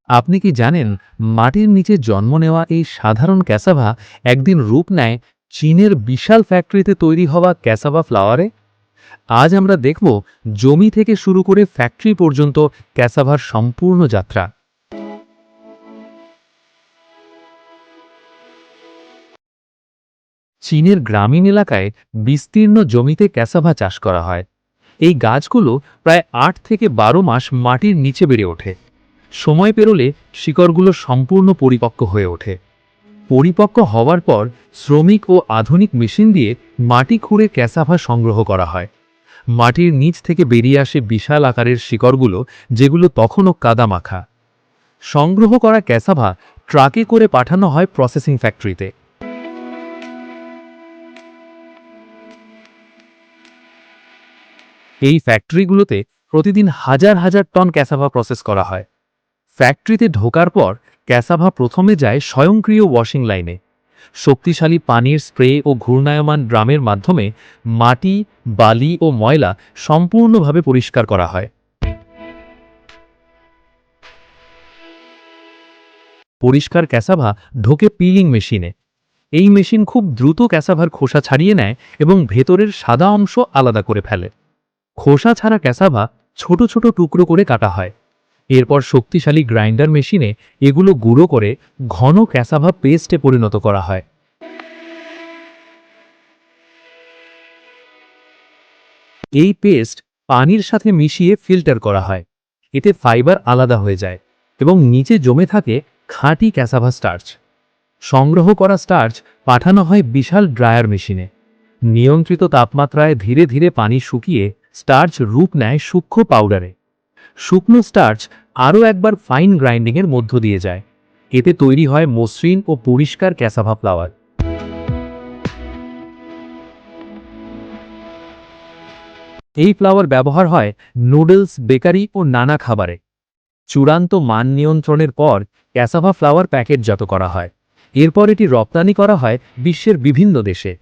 আপনি কি জানেন, মাটির নিচে জন্ম নেওয়া এই সাধারণ ক্যাসাভা একদিন রূপ নেয় চীনের বিশাল ফ্যাক্টরিতে তৈরি হওয়া ক্যাসাভা ফ্লাওয়ারে? আজ আমরা দেখব জমি থেকে শুরু করে ফ্যাক্টরি পর্যন্ত ক্যাসাভার সম্পূর্ণ যাত্রা। চীনের গ্রামীণ এলাকায় বিস্তীর্ণ জমিতে ক্যাসাভা চাষ করা হয়। এই গাছগুলো প্রায় ৮ থেকে ১২ মাস মাটির নিচে বেড়ে ওঠে। সময় পেরোলে শিকড়গুলো সম্পূর্ণ পরিপক্ক হয়ে ওঠে। পরিপক্ক হওয়ার পর শ্রমিক ও আধুনিক মেশিন দিয়ে মাটি খুঁড়ে ক্যাসাভা সংগ্রহ করা হয়। মাটির নিচ থেকে বেরিয়ে আসে বিশাল আকারের শিকড়গুলো, যেগুলো তখনও কাদামাখা। সংগ্রহ করা ক্যাসাভা ট্রাকে করে পাঠানো হয় প্রসেসিং ফ্যাক্টরিতে। এই ফ্যাক্টরিগুলোতে প্রতিদিন হাজার হাজার টন ক্যাসাভা প্রসেস করা হয়। ফ্যাক্টরিতে ঢোকার পর ক্যাসাভা প্রথমে যায় স্বয়ংক্রিয় ওয়াশিং লাইনে। শক্তিশালী পানির স্প্রে ও ঘূর্ণায়মান ড্রামের মাধ্যমে মাটি, বালি ও ময়লা সম্পূর্ণভাবে পরিষ্কার করা হয়। পরিষ্কার ক্যাসাভা ঢোকে পিলিং মেশিনে। এই মেশিন খুব দ্রুত ক্যাসাভার খোসা ছাড়িয়ে নেয় এবং ভেতরের সাদা অংশ আলাদা করে ফেলে। খোসা ছাড়া ক্যাসাভা ছোট ছোট টুকরো করে কাটা হয়। এরপর শক্তিশালী গ্রাইন্ডার মেশিনে এগুলো গুঁড়ো করে ঘন ক্যাসাভা পেস্টে পরিণত করা হয়। এই পেস্ট পানির সাথে মিশিয়ে ফিল্টার করা হয়। এতে ফাইবার আলাদা হয়ে যায় এবং নিচে জমে থাকে খাঁটি ক্যাসাভা স্টার্চ। সংগ্রহ করা স্টার্চ পাঠানো হয় বিশাল ড্রায়ার মেশিনে। নিয়ন্ত্রিত তাপমাত্রায় ধীরে ধীরে পানি শুকিয়ে স্টার্চ রূপ নেয় সূক্ষ্ম পাউডারে। শুকনো স্টার্চ আরও একবার ফাইন গ্রাইন্ডিংয়ের মধ্য দিয়ে যায়। এতে তৈরি হয় মসৃণ ও পরিষ্কার ক্যাসাভা ফ্লাওয়ার। এই ফ্লাওয়ার ব্যবহার হয় নুডলস, বেকারি ও নানা খাবারে। চূড়ান্ত মান নিয়ন্ত্রণের পর ক্যাসাভা ফ্লাওয়ার প্যাকেটজাত করা হয়। এরপর এটি রপ্তানি করা হয় বিশ্বের বিভিন্ন দেশে।